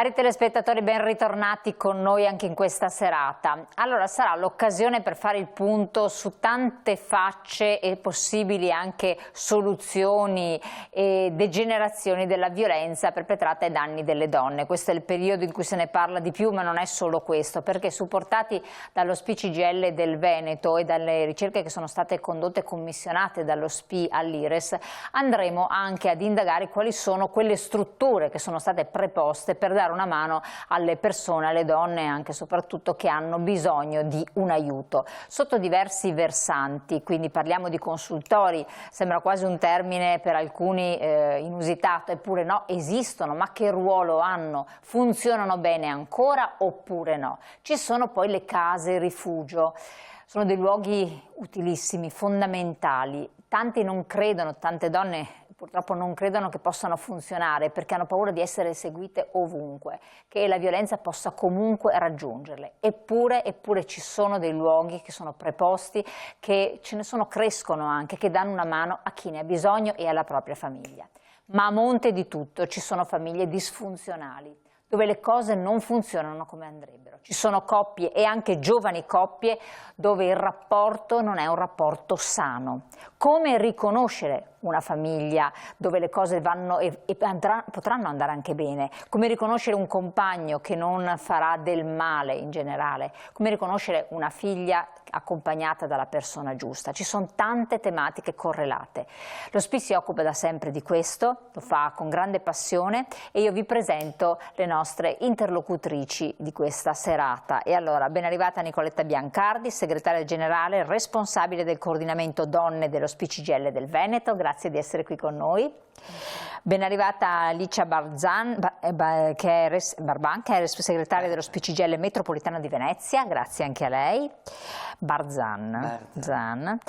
Cari telespettatori, ben ritornati con noi anche in questa serata. Allora, sarà l'occasione per fare il punto su tante facce e possibili anche soluzioni e degenerazioni della violenza perpetrata ai danni delle donne. Questo è il periodo in cui se ne parla di più, ma non è solo questo, perché supportati dallo SPI CGIL del Veneto e dalle ricerche che sono state condotte e commissionate dallo SPI all'IRES, andremo anche ad indagare quali sono quelle strutture che sono state preposte per dare una mano alle persone, alle donne anche e soprattutto che hanno bisogno di un aiuto sotto diversi versanti. Quindi parliamo di consultori, sembra quasi un termine per alcuni inusitato, eppure no, esistono, ma che ruolo hanno? Funzionano bene ancora oppure no? Ci sono poi le case rifugio, sono dei luoghi utilissimi, fondamentali. Tanti non credono, tante donne purtroppo non credono che possano funzionare perché hanno paura di essere seguite ovunque, che la violenza possa comunque raggiungerle. Eppure ci sono dei luoghi che sono preposti, che ce ne sono, crescono anche, che danno una mano a chi ne ha bisogno e alla propria famiglia. Ma a monte di tutto ci sono famiglie disfunzionali, dove le cose non funzionano come andrebbero. Ci sono coppie e anche giovani coppie dove il rapporto non è un rapporto sano. Come riconoscere una famiglia dove le cose vanno potranno andare anche bene? Come riconoscere un compagno che non farà del male in generale? Come riconoscere una figlia accompagnata dalla persona giusta? Ci sono tante tematiche correlate. Lo SPI si occupa da sempre di questo, lo fa con grande passione e io vi presento le nostre interlocutrici di questa serata. E allora, ben arrivata Nicoletta Biancardi, segretaria generale responsabile del coordinamento donne dello SPI CGIL del Veneto, grazie di essere qui con noi. Ben arrivata Alicia Barban, che è segretaria dello SPI CGIL metropolitano di Venezia, grazie anche a lei. Barzan.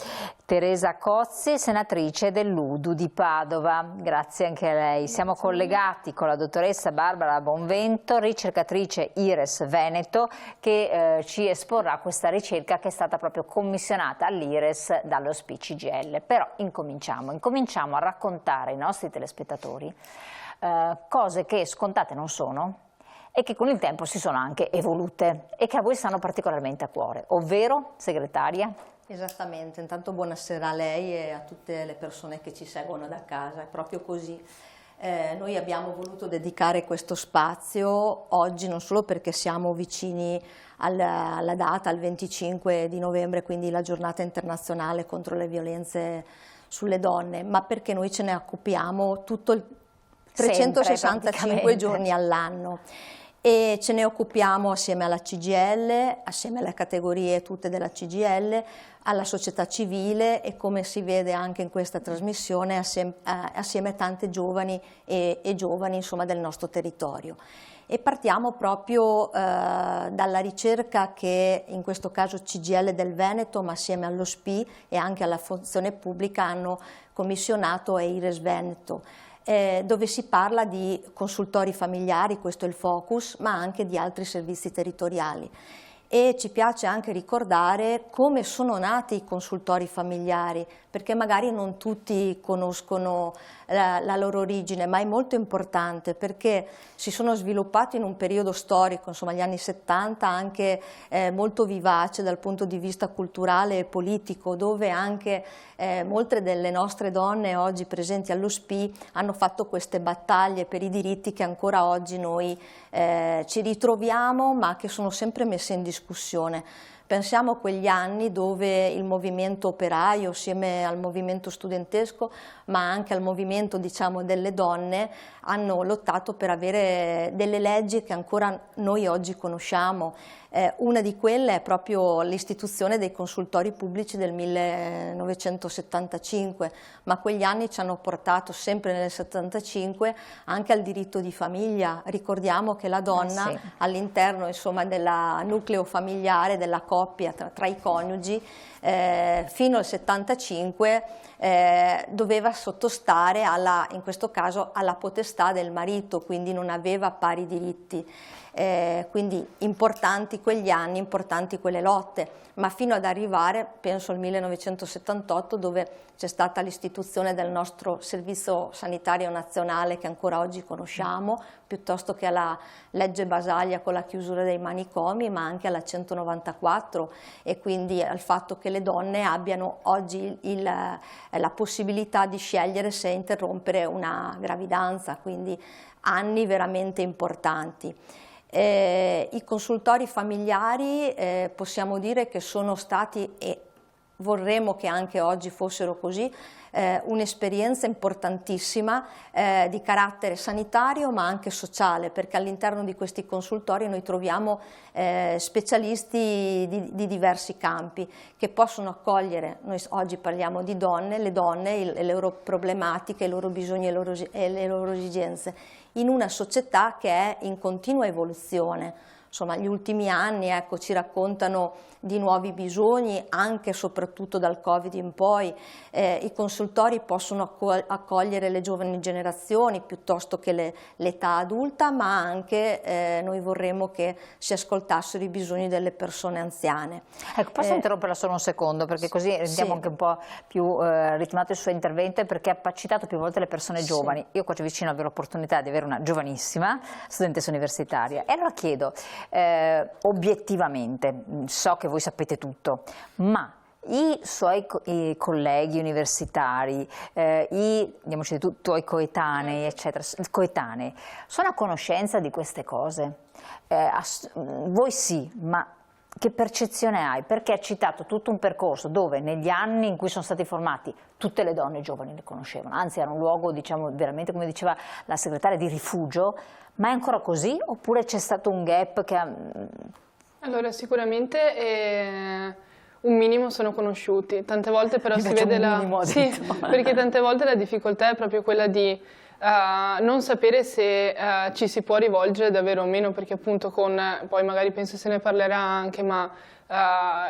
Teresa Cozzi, senatrice dell'Udu di Padova, grazie anche a lei. Siamo collegati con la dottoressa Barbara Bonvento, ricercatrice IRES Veneto, che ci esporrà questa ricerca che è stata proprio commissionata all'IRES dallo SPI CGIL. Però incominciamo a raccontare ai nostri telespettatori cose che scontate non sono e che con il tempo si sono anche evolute e che a voi stanno particolarmente a cuore, ovvero, segretaria? Esattamente, intanto buonasera a lei e a tutte le persone che ci seguono da casa, è proprio così. Noi abbiamo voluto dedicare questo spazio oggi non solo perché siamo vicini alla data, al 25 di novembre, quindi la giornata internazionale contro le violenze sulle donne, ma perché noi ce ne occupiamo tutto il 365 giorni all'anno. E ce ne occupiamo assieme alla CGIL, assieme alle categorie tutte della CGIL, alla società civile e, come si vede anche in questa trasmissione, assieme a tante giovani e giovani insomma, del nostro territorio. E partiamo proprio dalla ricerca che in questo caso CGIL del Veneto, ma assieme allo SPI e anche alla funzione pubblica, hanno commissionato a IRES Veneto, dove si parla di consultori familiari, questo è il focus, ma anche di altri servizi territoriali. E ci piace anche ricordare come sono nati i consultori familiari, perché magari non tutti conoscono la loro origine, ma è molto importante perché si sono sviluppati in un periodo storico, insomma gli anni 70, anche molto vivace dal punto di vista culturale e politico, dove anche molte delle nostre donne oggi presenti allo SPI hanno fatto queste battaglie per i diritti che ancora oggi noi ci ritroviamo, ma che sono sempre messe in discussione. Pensiamo a quegli anni dove il movimento operaio, assieme al movimento studentesco, ma anche al movimento diciamo, delle donne, hanno lottato per avere delle leggi che ancora noi oggi conosciamo. Una di quelle è proprio l'istituzione dei consultori pubblici del 1975, ma quegli anni ci hanno portato sempre nel 75 anche al diritto di famiglia. Ricordiamo che la donna Sì. all'interno del nucleo familiare, della coppia tra i coniugi, fino al 75 doveva sottostare in questo caso alla potestà del marito, quindi non aveva pari diritti. Quindi importanti quegli anni, importanti quelle lotte, ma fino ad arrivare, penso al 1978, dove c'è stata l'istituzione del nostro Servizio Sanitario Nazionale che ancora oggi conosciamo, piuttosto che alla legge Basaglia con la chiusura dei manicomi, ma anche alla 194, e quindi al fatto che le donne abbiano oggi la possibilità di scegliere se interrompere una gravidanza, quindi anni veramente importanti. I consultori familiari possiamo dire che sono stati, e vorremmo che anche oggi fossero così, un'esperienza importantissima di carattere sanitario ma anche sociale, perché all'interno di questi consultori noi troviamo specialisti di diversi campi che possono accogliere, noi oggi parliamo di donne, le donne, le loro problematiche, i loro bisogni e le loro esigenze, in una società che è in continua evoluzione. Insomma, gli ultimi anni, ecco, ci raccontano di nuovi bisogni, anche e soprattutto dal Covid in poi. I consultori possono accogliere le giovani generazioni piuttosto che l'età adulta, ma anche noi vorremmo che si ascoltassero i bisogni delle persone anziane. Ecco, posso interromperla solo un secondo, perché così rendiamo anche un po' più ritmato il suo intervento, perché ha citato più volte le persone giovani. Io qua vicino avevo l'opportunità di avere una giovanissima studentessa universitaria, e allora chiedo, obiettivamente, so che voi sapete tutto, ma i suoi colleghi universitari, i tuoi coetanei, eccetera, coetanei, sono a conoscenza di queste cose? Voi sì, ma che percezione hai? Perché ha citato tutto un percorso dove negli anni in cui sono stati formati tutte le donne giovani le conoscevano, anzi era un luogo, diciamo, veramente, come diceva la segretaria, di rifugio. Ma è ancora così oppure c'è stato un gap che ha... Allora, sicuramente un minimo sono conosciuti, tante volte però si vede perché tante volte la difficoltà è proprio quella di non sapere se ci si può rivolgere davvero o meno, perché appunto poi magari penso se ne parlerà anche, ma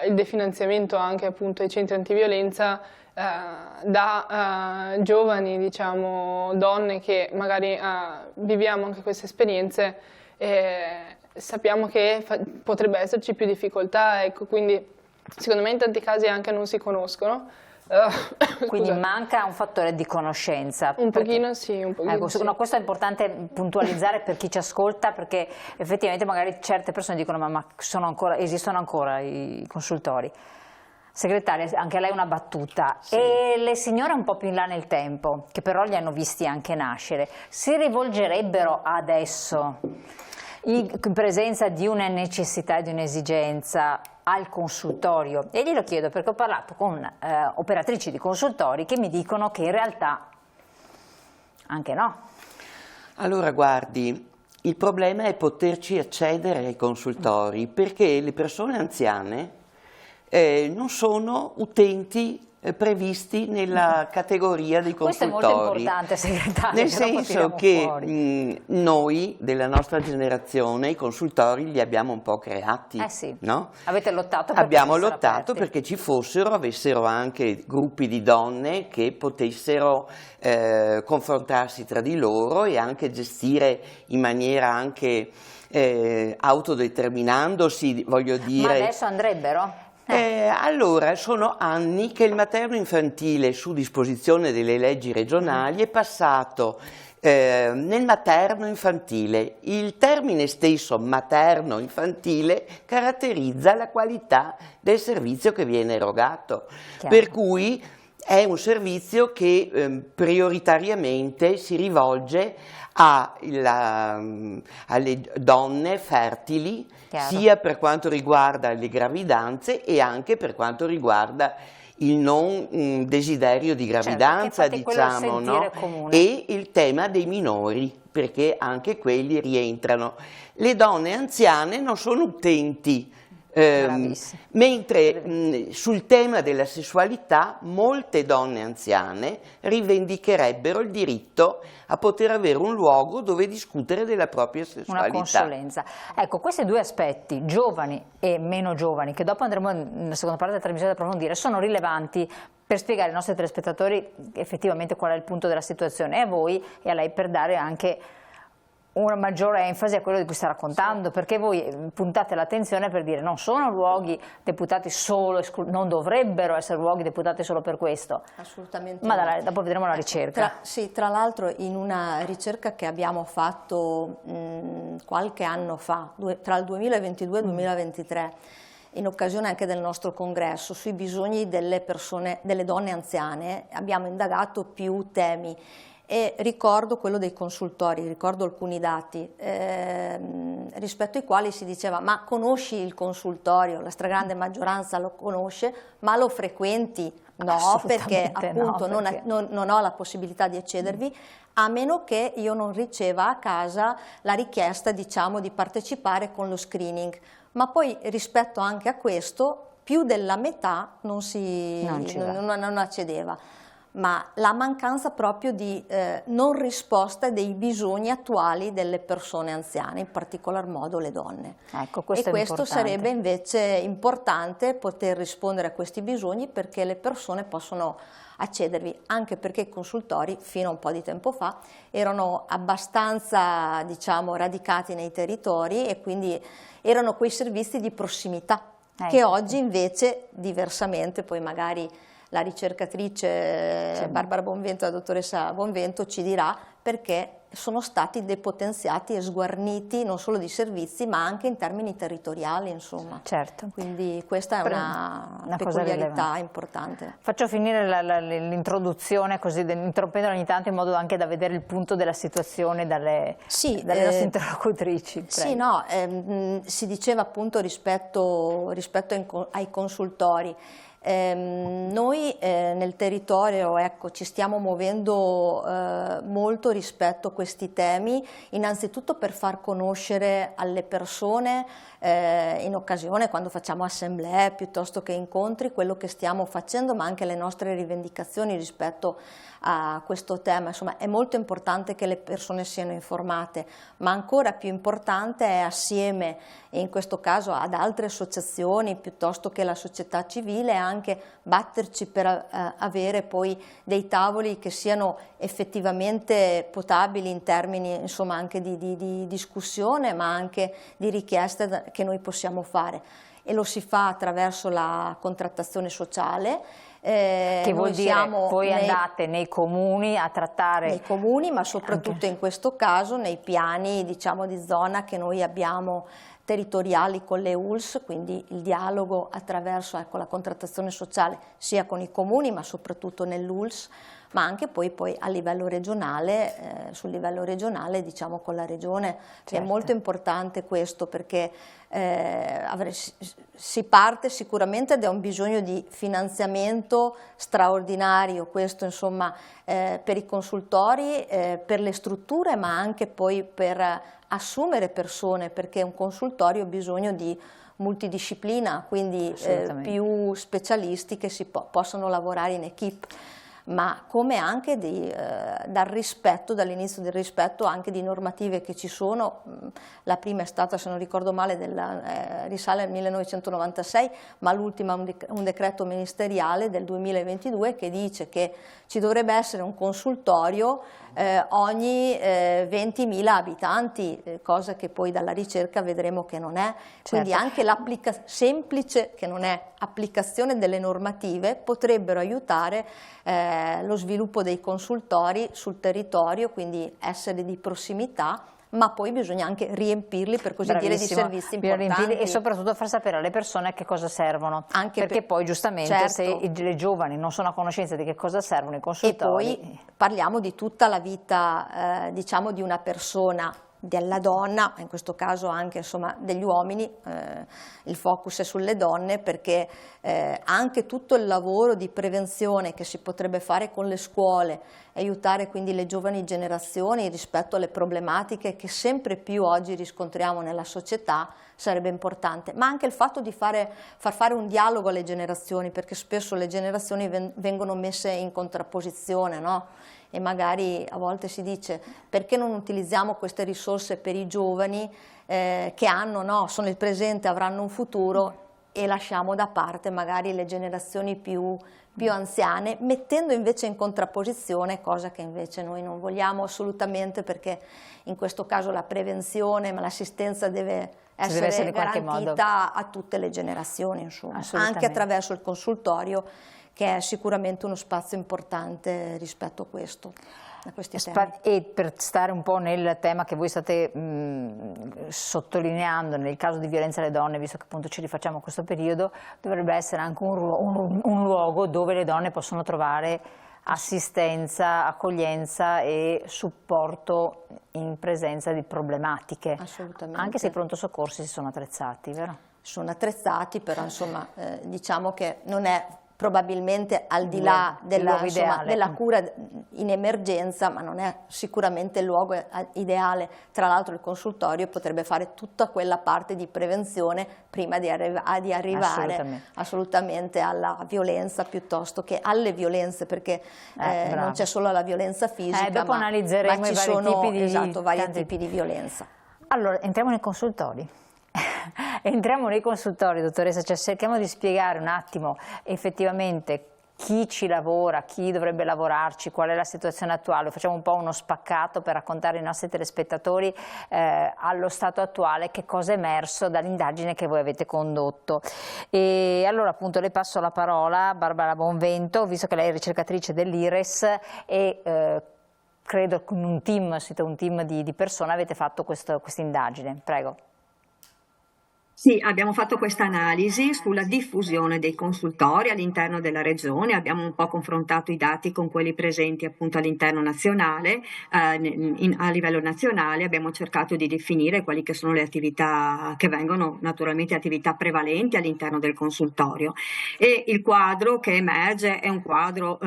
il definanziamento anche appunto ai centri antiviolenza da giovani, diciamo, donne che magari viviamo anche queste esperienze, sappiamo che potrebbe esserci più difficoltà, ecco, quindi secondo me in tanti casi anche non si conoscono. Quindi manca un fattore di conoscenza. Un pochino sì, un pochino sì. No, questo è importante puntualizzare per chi ci ascolta, perché effettivamente magari certe persone dicono ma esistono ancora i consultori. Segretaria, anche a lei una battuta. Sì. E le signore un po' più in là nel tempo, che però li hanno visti anche nascere, si rivolgerebbero adesso, in presenza di una necessità e di un'esigenza, al consultorio? E glielo chiedo perché ho parlato con operatrici di consultori che mi dicono che in realtà anche no. Allora guardi, il problema è poterci accedere ai consultori, perché le persone anziane non sono utenti previsti nella categoria dei consultori. Questo è molto importante, segretario. Nel senso che noi della nostra generazione i consultori li abbiamo un po' creati. Sì. No? Avete lottato perché abbiamo lottato perché ci avessero anche gruppi di donne che potessero confrontarsi tra di loro e anche gestire in maniera anche autodeterminandosi, voglio dire. Ma adesso andrebbero? Allora, sono anni che il materno infantile, su disposizione delle leggi regionali, è passato nel materno infantile. Il termine stesso materno infantile caratterizza la qualità del servizio che viene erogato. Chiaro. Per cui è un servizio che prioritariamente si rivolge alle donne fertili, chiaro, sia per quanto riguarda le gravidanze e anche per quanto riguarda il non desiderio di gravidanza, certo, diciamo, no? E il tema dei minori, perché anche quelli rientrano. Le donne anziane non sono utenti, mentre sul tema della sessualità molte donne anziane rivendicherebbero il diritto a poter avere un luogo dove discutere della propria sessualità. Una consulenza. Ecco, questi due aspetti, giovani e meno giovani, che dopo andremo nella seconda parte della trasmissione ad approfondire, sono rilevanti per spiegare ai nostri telespettatori effettivamente qual è il punto della situazione, e a voi e a lei per dare anche una maggiore enfasi a quello di cui sta raccontando, perché voi puntate l'attenzione per dire non sono luoghi deputati solo, non dovrebbero essere luoghi deputati solo per questo. Assolutamente. Ma dopo vedremo la ricerca. Tra l'altro in una ricerca che abbiamo fatto qualche anno fa, tra il 2022 e il 2023, in occasione anche del nostro congresso, sui bisogni delle persone, delle donne anziane, abbiamo indagato più temi. E ricordo quello dei consultori, ricordo alcuni dati rispetto ai quali si diceva ma conosci il consultorio? La stragrande maggioranza lo conosce, ma lo frequenti? No, perché appunto no, perché non ho la possibilità di accedervi, a meno che io non riceva a casa la richiesta, diciamo, di partecipare con lo screening. Ma poi rispetto anche a questo, più della metà non accedeva. Ma la mancanza proprio di non risposta dei bisogni attuali delle persone anziane, in particolar modo le donne. Ecco, questo sarebbe invece importante poter rispondere a questi bisogni, perché le persone possono accedervi, anche perché i consultori fino a un po' di tempo fa erano abbastanza, diciamo, radicati nei territori e quindi erano quei servizi di prossimità che oggi invece diversamente, poi magari la ricercatrice Barbara Bonvento, la dottoressa Bonvento ci dirà perché sono stati depotenziati e sguarniti non solo di servizi ma anche in termini territoriali, insomma. Certo. Quindi questa è una peculiarità importante. Faccio finire l'introduzione così, interrompendola ogni tanto in modo anche da vedere il punto della situazione dalle nostre interlocutrici. Sì, no, si diceva appunto rispetto ai consultori. Noi nel territorio, ecco, ci stiamo muovendo molto rispetto a questi temi, innanzitutto per far conoscere alle persone in occasione, quando facciamo assemblee piuttosto che incontri, quello che stiamo facendo, ma anche le nostre rivendicazioni rispetto a questo tema. Insomma, è molto importante che le persone siano informate, ma ancora più importante è, assieme in questo caso ad altre associazioni piuttosto che la società civile, anche batterci per avere poi dei tavoli che siano effettivamente potabili in termini, insomma, anche di discussione, ma anche di richieste che noi possiamo fare, e lo si fa attraverso la contrattazione sociale. Che vuol dire voi andate nei comuni a trattare? Nei comuni, ma soprattutto in questo caso nei piani, diciamo, di zona che noi abbiamo territoriali con le ULSS, quindi il dialogo attraverso, ecco, la contrattazione sociale sia con i comuni ma soprattutto nell'ULSS, ma anche poi a livello regionale, sul livello regionale, diciamo, con la regione. Certo. È molto importante questo, perché si parte sicuramente da un bisogno di finanziamento straordinario, questo insomma per i consultori, per le strutture, ma anche poi per assumere persone, perché un consultorio ha bisogno di multidisciplina, quindi più specialisti che possono lavorare in equipe, ma come anche dal rispetto, dall'inizio del rispetto anche di normative che ci sono. La prima è stata, se non ricordo male, risale al 1996, ma l'ultima un decreto ministeriale del 2022 che dice che ci dovrebbe essere un consultorio ogni 20.000 abitanti, cosa che poi dalla ricerca vedremo che non è. Quindi anche semplice, che non è, applicazione delle normative potrebbero aiutare lo sviluppo dei consultori sul territorio, quindi essere di prossimità, ma poi bisogna anche riempirli, per così dire, di servizi importanti. E soprattutto far sapere alle persone che cosa servono, perché poi giustamente se le giovani non sono a conoscenza di che cosa servono i consultori. E poi parliamo di tutta la vita, diciamo, di una persona, della donna, in questo caso anche, insomma, degli uomini, il focus è sulle donne, perché anche tutto il lavoro di prevenzione che si potrebbe fare con le scuole, aiutare quindi le giovani generazioni rispetto alle problematiche che sempre più oggi riscontriamo nella società, sarebbe importante, ma anche il fatto di far fare un dialogo alle generazioni, perché spesso le generazioni vengono messe in contrapposizione, no? E magari a volte si dice: perché non utilizziamo queste risorse per i giovani che hanno, no, sono il presente, avranno un futuro, e lasciamo da parte magari le generazioni più anziane, mettendo invece in contrapposizione, cosa che invece noi non vogliamo assolutamente, perché in questo caso la prevenzione, ma l'assistenza deve essere garantita a tutte le generazioni, insomma, anche attraverso il consultorio, che è sicuramente uno spazio importante rispetto a questo. E per stare un po' nel tema che voi state sottolineando, nel caso di violenza alle donne, visto che appunto ci rifacciamo a questo periodo, dovrebbe essere anche un luogo dove le donne possono trovare assistenza, accoglienza e supporto in presenza di problematiche. Assolutamente. Anche se i pronto soccorsi si sono attrezzati, vero? Sono attrezzati, però insomma diciamo che non è probabilmente al di là della cura in emergenza, ma non è sicuramente il luogo ideale. Tra l'altro il consultorio potrebbe fare tutta quella parte di prevenzione prima di arrivare assolutamente alla violenza, piuttosto che alle violenze, perché non c'è solo la violenza fisica, dopo analizzeremo ma ci sono vari tipi di violenza. Allora, entriamo nei consultori. Entriamo nei consultori, dottoressa, cioè cerchiamo di spiegare un attimo effettivamente chi ci lavora, chi dovrebbe lavorarci, qual è la situazione attuale. Facciamo un po' uno spaccato per raccontare ai nostri telespettatori allo stato attuale che cosa è emerso dall'indagine che voi avete condotto. E allora appunto le passo la parola, Barbara Bonvento, visto che lei è ricercatrice dell'IRES e credo con un team, siete un team di persone, avete fatto questa indagine. Prego. Sì, abbiamo fatto questa analisi sulla diffusione dei consultori all'interno della regione, abbiamo un po' confrontato i dati con quelli presenti appunto all'interno nazionale, a livello nazionale abbiamo cercato di definire quali che sono le attività che vengono, naturalmente attività prevalenti all'interno del consultorio, e il quadro che emerge è un quadro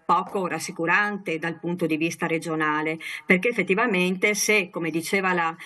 poco rassicurante dal punto di vista regionale, perché effettivamente se, come diceva la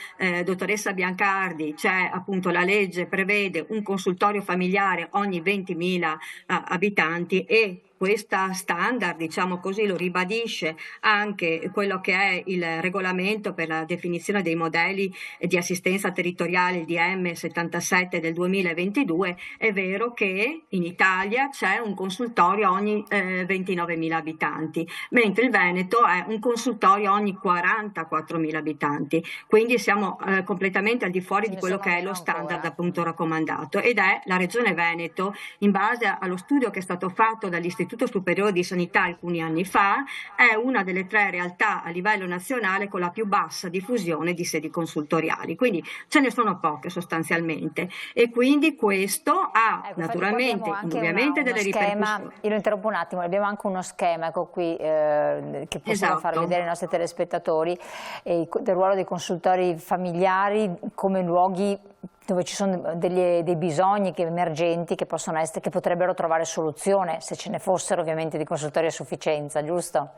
dottoressa Biancardi, c'è appunto la legge prevede un consultorio familiare ogni 20.000 abitanti e questa standard, diciamo così, lo ribadisce anche quello che è il regolamento per la definizione dei modelli di assistenza territoriale, il DM 77 del 2022, è vero che in Italia c'è un consultorio ogni 29.000 abitanti, mentre il Veneto è un consultorio ogni 44.000 abitanti, quindi siamo completamente al di fuori di quello che è lo standard appunto raccomandato, ed è la Regione Veneto, in base allo studio che è stato fatto dall'Istituto Superiore di Sanità alcuni anni fa, è una delle 3 realtà a livello nazionale con la più bassa diffusione di sedi consultoriali, quindi ce ne sono poche sostanzialmente, e quindi questo ha naturalmente indubbiamente delle ripercussioni. Io lo interrompo un attimo, abbiamo anche uno schema, ecco qui, che possiamo far vedere ai nostri telespettatori, del ruolo dei consultori familiari come luoghi dove ci sono dei bisogni emergenti che possono essere, che potrebbero trovare soluzione, se ce ne fossero ovviamente di consultori a sufficienza, giusto?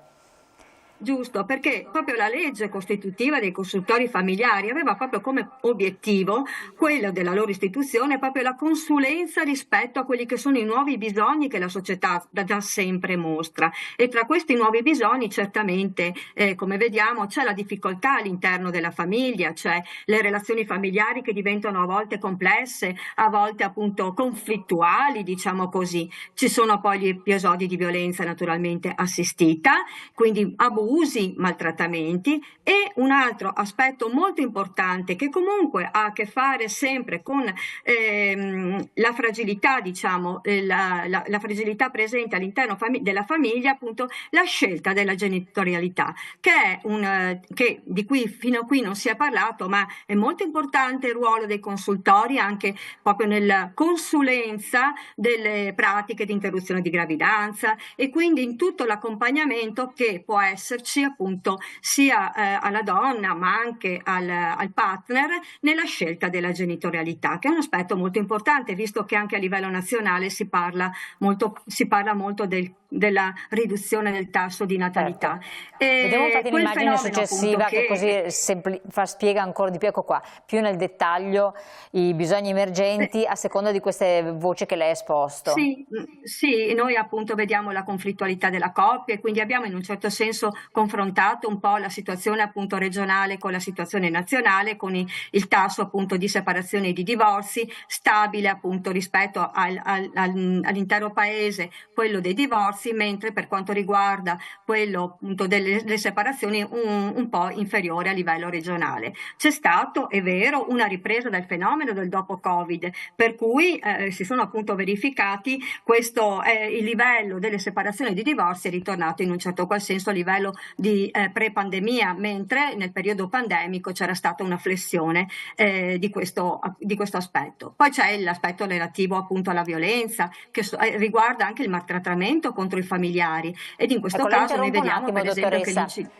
Giusto, perché proprio la legge costitutiva dei consultori familiari aveva proprio come obiettivo quello della loro istituzione, proprio la consulenza rispetto a quelli che sono i nuovi bisogni che la società da sempre mostra, e tra questi nuovi bisogni certamente, come vediamo, c'è la difficoltà all'interno della famiglia, c'è le relazioni familiari che diventano a volte complesse, a volte appunto conflittuali, diciamo così. Ci sono poi gli episodi di violenza naturalmente assistita, quindi abusi, maltrattamenti, e un altro aspetto molto importante che comunque ha a che fare sempre con la fragilità, diciamo, la fragilità presente all'interno della famiglia, appunto la scelta della genitorialità, che è di cui fino a qui non si è parlato, ma è molto importante il ruolo dei consultori anche proprio nella consulenza delle pratiche di interruzione di gravidanza, e quindi in tutto l'accompagnamento che può esserci appunto sia alla donna ma anche al partner nella scelta della genitorialità, che è un aspetto molto importante, visto che anche a livello nazionale si parla molto della riduzione del tasso di natalità. Vediamo infatti l'immagine successiva che così spiega ancora di più, ecco qua, più nel dettaglio i bisogni emergenti a seconda di queste voci che lei ha esposto. Sì, noi appunto vediamo la conflittualità della coppia, e quindi abbiamo in un certo senso confrontato un po' la situazione appunto regionale con la situazione nazionale, con il tasso appunto di separazione e di divorzi stabile appunto rispetto all'intero paese, quello dei divorzi, mentre per quanto riguarda quello appunto delle separazioni un po' inferiore a livello regionale. C'è stato, è vero, una ripresa del fenomeno del dopo Covid, per cui si sono appunto verificati il livello delle separazioni e di divorzi è ritornato in un certo qual senso a livello di pre-pandemia, mentre nel periodo pandemico c'era stata una flessione di questo aspetto. Poi c'è l'aspetto relativo appunto alla violenza, che riguarda anche il maltrattamento contro i familiari, ed in questo caso noi vediamo per esempio che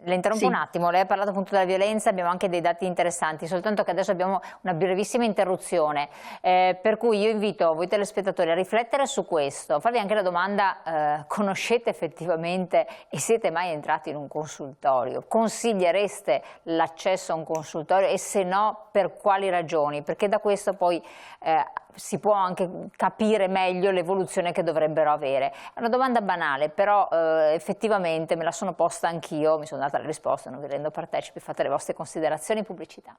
le interrompo un attimo, lei ha parlato appunto della violenza, abbiamo anche dei dati interessanti, soltanto che adesso abbiamo una brevissima interruzione, per cui io invito voi telespettatori a riflettere su questo, farvi anche la domanda, conoscete effettivamente e siete mai entrati in un consultorio? Consigliereste l'accesso a un consultorio e se no per quali ragioni? Perché da questo poi si può anche capire meglio l'evoluzione che dovrebbero avere. È una domanda banale, però effettivamente me la sono posta anch'io, mi sono data la risposta, non vi rendo partecipi, fate le vostre considerazioni. Pubblicità.